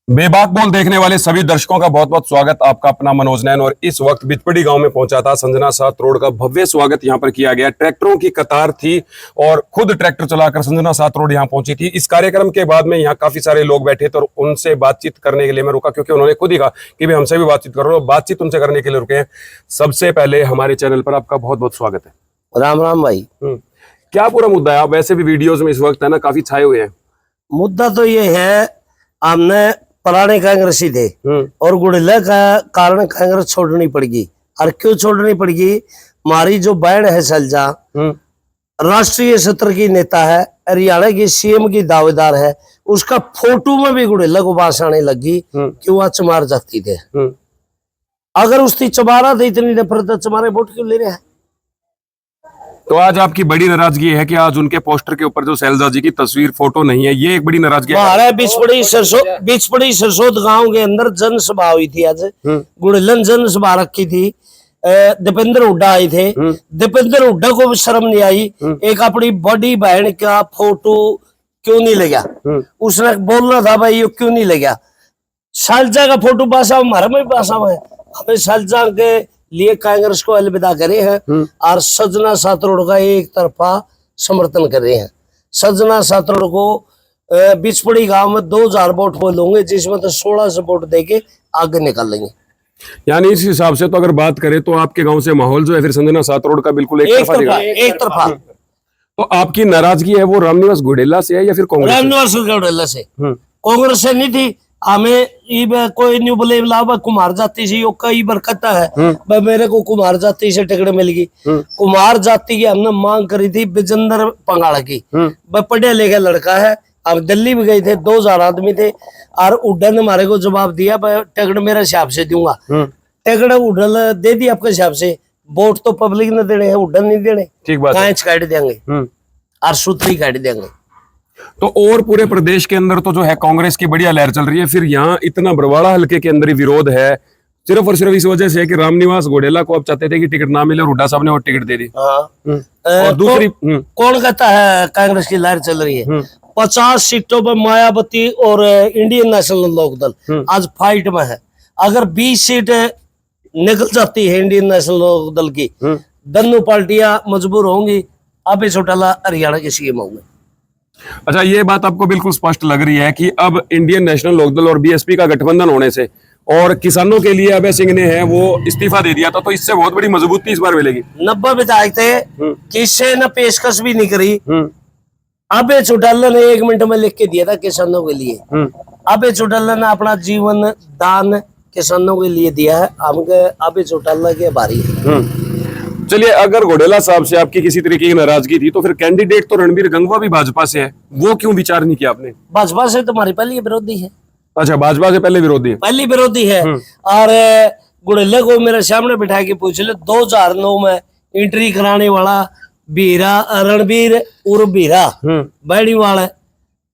बेबाक बोल देखने वाले सभी दर्शकों का बहुत बहुत स्वागत। आपका अपना मनोज नैन और इस वक्त बिचपड़ी गांव में पहुंचा था। संजना सात रोड का भव्य स्वागत यहां पर किया गया। ट्रैक्टरों की कतार थी और खुद ट्रैक्टर चलाकर संजना सात रोड यहां पहुंची थी। इस कार्यक्रम के बाद में यहां काफी सारे लोग बैठे थे और उनसे बातचीत करने के लिए मैं रुका, क्योंकि उन्होंने खुद ही कहा कि भाई हमसे भी बातचीत करो। बातचीत उनसे करने के लिए रुके हैं। सबसे पहले हमारे चैनल पर आपका बहुत बहुत स्वागत है। राम राम भाई। क्या पूरा मुद्दा है? आप वैसे भी वीडियोज में इस वक्त है ना काफी छाए हुए हैं। मुद्दा तो ये है, हमने पुराने कांग्रेसी थे और गुड़िया का कारण कांग्रेस छोड़नी पड़गी। और क्यों छोड़नी पड़गी? हमारी जो बहन है सलजा, राष्ट्रीय सत्र की नेता है, हरियाणा की सीएम की दावेदार है, उसका फोटो में भी गुड़िया को बास आने लगी कि वह चमार जाती थे। अगर उसकी चमारा थी इतनी नफरत, तो चमारे वोट क्यों ले रहे हैं? तो आज आपकी बड़ी नाराजगी है कि आज उनके पोस्टर के ऊपर जो शैलजा जी की तस्वीर फोटो नहीं है, ये एक बड़ी नाराजगी है। हमारे बिचपड़ी सरसोद गांव के अंदर जनसभा हुई थी। आज गुड़िलन जनसभा रखी थी। दीपेंद्र हुड्डा आए थे। दीपेंद्र हुड्डा को भी शर्म नहीं आई, एक अपनी बड़ी बहन का फोटो क्यों नहीं ले गया? उसने बोलना था भाई ये क्यों नहीं ले गया? शैलजा का फोटो पासा हमारा में पासा है। हमें शैलजा के लिए कांग्रेस को अलविदा करे हैं और सजना सातरोड़ का एक तरफा समर्थन कर रहे हैं। सजना सातरोड़ को बिचपड़ी गांव में 2000 वोट बोलूंगे, जिसमें तो 1600 वोट देके आगे निकल लेंगे। यानी इस हिसाब से तो अगर बात करें तो आपके गांव से माहौल जो है फिर संजना सातरोड़ का बिल्कुल एक तरफा। तो आपकी नाराजगी है वो रामनिवास घोडेला से है या फिर कांग्रेस? रामनिवास घोडेला से। कांग्रेस से नहीं थी। हमें कोई नहीं बोले कुमार जाति से कई बरकत है। मेरे को कुमार जाति से टिकट मिल गई। कुमार जाति की हमने मांग करी थी विजेंद्र पंगाड़ा की। पढ़े लिखे लड़का है। अब दिल्ली भी गए थे, 2000 आदमी थे और उड्डा ने हमारे को जवाब दिया टिकट मेरे हिसाब से दूंगा। टिकट उड्डल दे दी आपके हिसाब से। वोट तो पब्लिक ने देने हैं, उड्डल नहीं देने। ठीक बात है। काट देंगे और सूत्री काट देंगे। तो और पूरे प्रदेश के अंदर तो जो है कांग्रेस की बढ़िया लहर चल रही है, फिर यहाँ इतना बरवाड़ा हल्के के अंदर ही विरोध है सिर्फ और सिर्फ इस वजह से कि रामनिवास घोडेला को आप चाहते थे कि टिकट ना मिले और हुड्डा साहब ने और टिकट दे दी। और दूसरी कौन कहता है कांग्रेस की लहर चल रही है? 50 सीटों पर मायावती और इंडियन नेशनल लोकदल आज फाइट में है। अगर 20 सीट निकल जाती है इंडियन नेशनल लोकदल की, दोनों पार्टियां मजबूर होंगी। अभी चौटाला हरियाणा के सीएम होंगे। अच्छा, ये बात आपको बिल्कुल स्पष्ट लग रही है कि अब इंडियन नेशनल लोकदल और बीएसपी का गठबंधन होने से और किसानों के लिए अभय सिंह ने है वो इस्तीफा दे दिया था, तो इससे बहुत बड़ी मजबूती इस बार मिलेगी। 90 विधायक थे, किसी ने पेशकश भी नहीं करी। अभय चौटाला ने 1 मिनट में लिख के दिया था किसानों के लिए। अभय चौटाला ने अपना जीवन दान किसानों के लिए दिया है। हम अभय चौटाला के आभारी है। चलिए, अगर घोडेला साहब से आपकी किसी तरीके की नाराजगी थी तो फिर कैंडिडेट तो रणबीर गंगवा भी भाजपा से है, वो क्यों विचार नहीं किया आपने? भाजपा से तुम्हारी पहली विरोधी है। अच्छा, भाजपा से पहले विरोधी है? पहली विरोधी है। और गुड़ेले को मेरे सामने बिठा के पूछ ले, 2009 में एंट्री कराने वाला बीरा रणबीर उर्फ बीरा बैडी वाला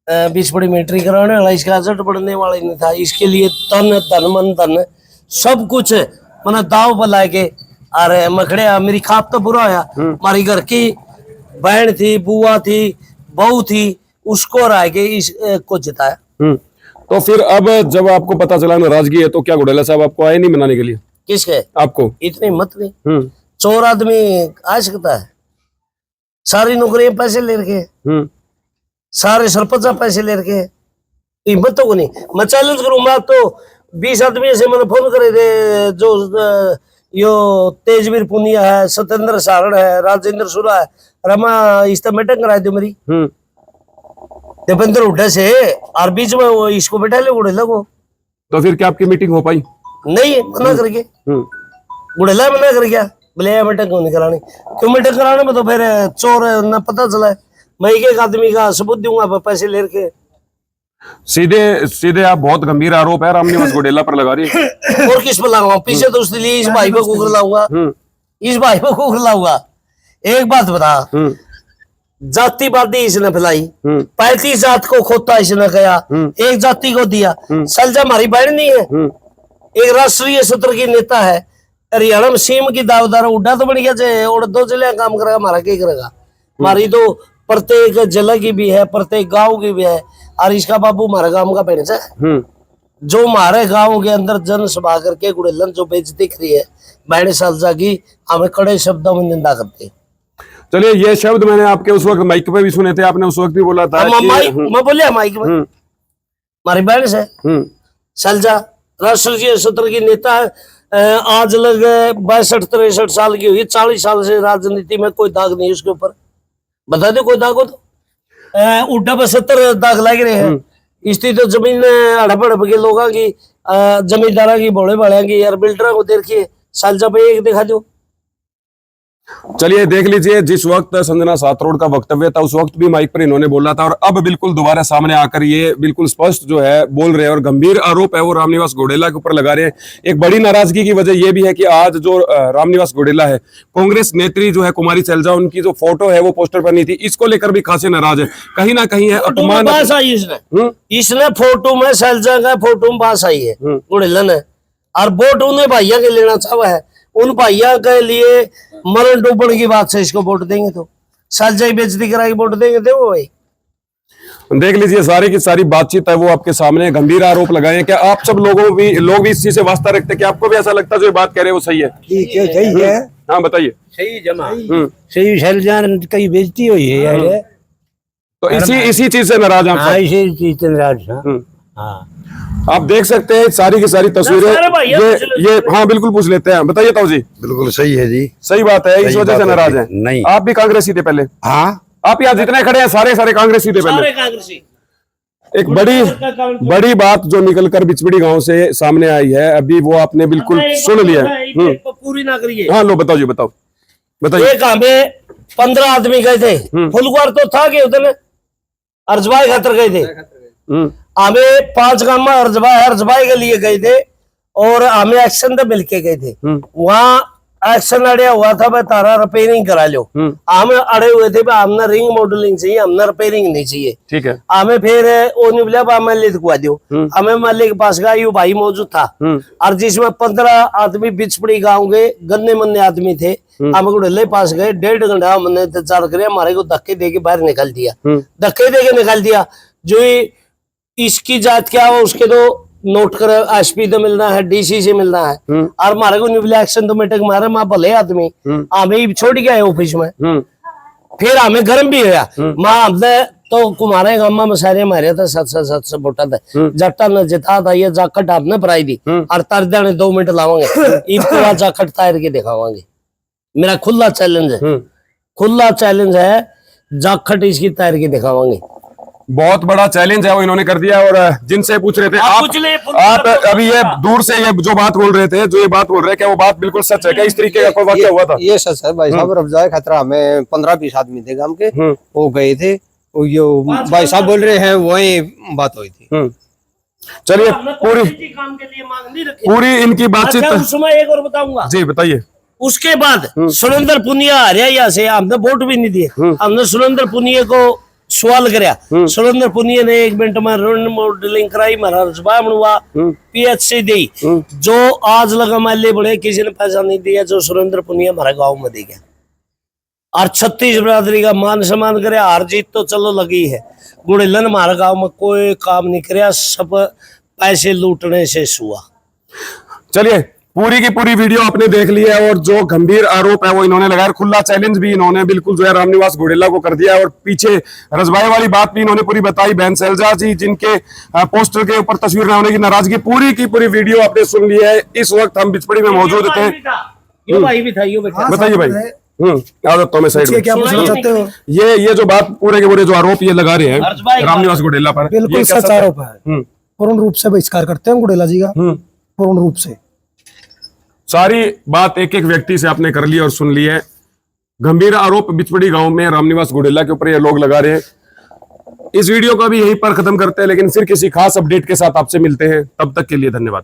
बिचपड़ी में एंट्री कराने वाला, इसका रिजल्ट बढ़ने वाला ही नहीं था। इसके लिए तन धन मन धन सब कुछ मैंने दाव पर ला के अरे मखड़िया। मेरी खाप तो बुरा होया। हमारी घर की बहन थी, बुआ थी, बहू थी, उसको रह के इसको जिताया। तो फिर अब जब आपको पता चला नाराजगी है तो क्या घोडेला साहब आपको आए नहीं मनाने के लिए? किसके? आपको। इतनी मत नहीं। चोर आदमी आ सकता है। सारी नौकरियां पैसे ले रखे, सारे सरपंच पैसे ले रखे, हिम्मत तो नहीं। मैं चैलेंज करूंगा तो 20 आदमी से मैंने फोन करे थे, जो यो तेजवीर पुनिया है, सत्येंद्र सारण है, राजेंद्र सुरा है, रमा इस्ता मीटिंग कराई दो मेरी दीपेंद्र हुड्डा से। और बीच में वो इसको बैठा ले गुड़ेला को। तो फिर क्या आपकी मीटिंग हो पाई? नहीं, मना करके गुड़ेला मना कर गया। बोले मीटिंग क्यों नहीं करानी? क्यों मीटिंग कराने में? तो फिर चोर न पता चला। मैं एक आदमी का सबूत दूंगा पैसे ले के। सीधे सीधे आप बहुत गंभीर आरोप है रामनिवास घोडेला पर लगा रही है। और किस पर लगाऊंगा? पीछे तो उसके लिए इस भाई को कुकर लाऊंगा, इस भाई को कुकर लाऊंगा। एक बात बता, जातिवादी इसने फैलाई, 35 जात को खोता इसने गया, एक जाति को दिया। सलजा हमारी बहन नहीं है, एक राष्ट्रीय सत्र की नेता है, हरियाणा में सीएम की दावेदार। उड्डा तो बन गया और 2 जिले काम करेगा, हमारा क्या करेगा? हमारी तो प्रत्येक जिले की भी है, प्रत्येक गांव की भी है। और इसका बाबू हमारे गांव का पेड़ है। जो हमारे गांव के अंदर जनसभा करके गुड़ेलन जो बेइज्जती करी है मैंने सलजा की, हमें कड़े शब्दों में निंदा करते हैं। चलिए, ये शब्द मैंने आपके उस वक्त माइक पे भी सुने थे, आपने उस वक्त भी बोला था मैं बोलिया माइक में, हमारी बहन से सलजा राष्ट्रीय सत्र की नेता है, आज लग 62-63 साल की हुई, 40 साल से राजनीति में कोई दाग नहीं उसके ऊपर, बता दो कोई दाग हो तो। उड्डा पर 70 दाग लग रहे हैं, इसकी तो जमीन हड़प हड़प के लोगों की, जमींदारा की, भोले भाड़िया की, यार बिल्डर को देखिए, सलजा पे एक दिखा दो। चलिए देख लीजिए, जिस वक्त संजना सातरोड का वक्तव्य था उस वक्त भी माइक पर इन्होंने बोला था, और अब बिल्कुल दोबारा सामने आकर ये बिल्कुल स्पष्ट जो है बोल रहे हैं, और गंभीर आरोप है वो रामनिवास घोडेला के ऊपर लगा रहे हैं। एक बड़ी नाराजगी की वजह यह भी है कि आज जो रामनिवास घोडेला है, कांग्रेस नेत्री जो है कुमारी सैलजा, उनकी जो फोटो है वो पोस्टर पर नहीं थी, इसको लेकर भी खासे नाराज है, कहीं ना कहीं है अपमान। इसने फोटो में सैलजा का फोटो में पास आई है घोडेला ने, और वोट उन्हें भैया के लेना चाहा है, उन भैया के लिए मरण डूबण की बात से इसको वोट देंगे, तो सलजा ही बेइज्जती करा के वोट देंगे तो वो भाई। देख लीजिए, सारी की सारी बातचीत है वो आपके सामने, गंभीर आरोप लगाए हैं। क्या आप सब लोग भी इस चीज से वास्ता रखते हैं कि आपको भी ऐसा लगता है जो ये बात कह रहे हैं वो सही है? ठीक है, सही है। हाँ बताइए। सही जमा सही सैलजा कई बेइज्जती हुई है यार, तो इसी चीज से नाराज हैं आप सब? इसी चीज से नाराज हैं। हाँ, आप देख सकते हैं सारी की सारी तस्वीरें, ये हाँ बिल्कुल पूछ लेते हैं, बताइए ताऊ जी। बिल्कुल सही है जी, सही बात है, इस वजह से नाराज है? नहीं, आप भी कांग्रेसी थे पहले? हाँ, आप यहाँ जितने खड़े हैं सारे कांग्रेसी थे पहले? एक बड़ी बात जो निकलकर बिचपड़ी गांव से सामने आई है, अभी वो आपने बिल्कुल सुन लिया है, पूरी ना करिए। हाँ लो बताओ जी, बताइए। एक हमें 15 आदमी गए थे, फुलवार तो था कि उधर अर्जबाई खातर गए थे, हमें 5 गांव में अर्जबाई के लिए गए थे, और हमें एक्शन तो मिलके गए थे। वहां एक्शन अड़िया हुआ था, भाई तारा रिपेयरिंग करा लो, हमें अड़े हुए थे, हमने रिंग मॉडलिंग चाहिए, हमने रिपेयरिंग नहीं चाहिए। ठीक है, हमें फिर वो नहीं बोला मैं लिखवा दो, हमें मल्ले के पास गया, यू भाई मौजूद था, और जिसमें 15 आदमी बिचपड़ी गाँव के गन्ने मन्ने आदमी थे, हम गुड़ेले पास गए, 1.5 घंटा हमने इंतजार करे, हमारे को धक्के दे के बाहर निकाल दिया, धक्के दे के निकाल दिया। जो इसकी जात क्या हो उसके तो नोट कर, एसपी तो मिलना है, डीसी से मिलना है, और हमारे को न्यूबल एक्शन तो मेटक मारे, माँ भले आदमी हमें छोड़ गया ऑफिस में, फिर हमें गर्म भी हुआ, माँ हमने तो कुमारे गामा में सारे मारे थे, 700 वोटा थे, जट्टा ने जिता था, ये जाकट आपने पराई दी, और तरदा ने 2 मिनट लावांगे, इसके बाद जाकट तार के दिखावांगे। मेरा खुला चैलेंज है, जाकट इसकी तार के दिखावांगे। बहुत बड़ा चैलेंज है वो इन्होंने कर दिया। और जिनसे पूछ रहे थे आप अभी ये दूर से ये जो बात बोल रहे थे, जो ये बात बोल रहे हैं, क्या वो बात बिल्कुल सच है? क्या इस तरीके का कोई वाकया हुआ था? ये सच है भाई साहब, रफजाए खतरा में 15-20 आदमी थे गांव के, वो गए थे, वो भाई साहब बोल रहे हैं वही बात हुई थी। चलिए पूरी इनकी बातचीत एक और बताऊंगा जी, बताइए। उसके बाद सुरेंद्र पुनिया आ रहा यहाँ से, हमने वोट भी नहीं दिए, हमने सुरेंद्र पुनिया को सवाल कराया, सुरेंद्र पुनिया ने 1 मिनट में रोड मॉडलिंग कराई, महाराज हुआ, पीएचसी दी, जो आज लगा माले बड़े किसी ने पैसा नहीं दिया, जो सुरेंद्र पुनिया हमारे गांव में दे गया, और 36 बिरादरी का मान सम्मान करे। हार जीत तो चलो लगी है, गुड़ेलन हमारे गांव में कोई काम नहीं कराया, सब पैसे लूटने से हुआ। चलिए पूरी की पूरी वीडियो आपने देख ली है, और जो गंभीर आरोप है वो इन्होंने लगाया, खुला चैलेंज भी इन्होंने बिल्कुल जो है रामनिवास घोडेला को कर दिया, और पीछे रजबाई वाली बात भी इन्होंने पूरी बताई, बहन सैलजा जी जिनके पोस्टर के ऊपर तस्वीर न होने की नाराजगी, पूरी की पूरी वीडियो आपने सुन ली है। इस वक्त हम बिचपड़ी में मौजूद थे। बताइए भाई, आदतों में साइड में क्या पूछना चाहते हो? ये जो बात पूरे के पूरे जो आरोप ये लगा रहे हैं रामनिवास घोडेला पर, बिल्कुल सच आरोप है, पूर्ण रूप से बहिष्कार करते हैं घोडेला जी का, पूर्ण रूप से। सारी बात एक एक व्यक्ति से आपने कर ली और सुन ली है। गंभीर आरोप बिचपड़ी गांव में रामनिवास घोडेला के ऊपर ये लोग लगा रहे हैं। इस वीडियो को भी यहीं पर खत्म करते हैं, लेकिन फिर किसी खास अपडेट के साथ आपसे मिलते हैं, तब तक के लिए धन्यवाद।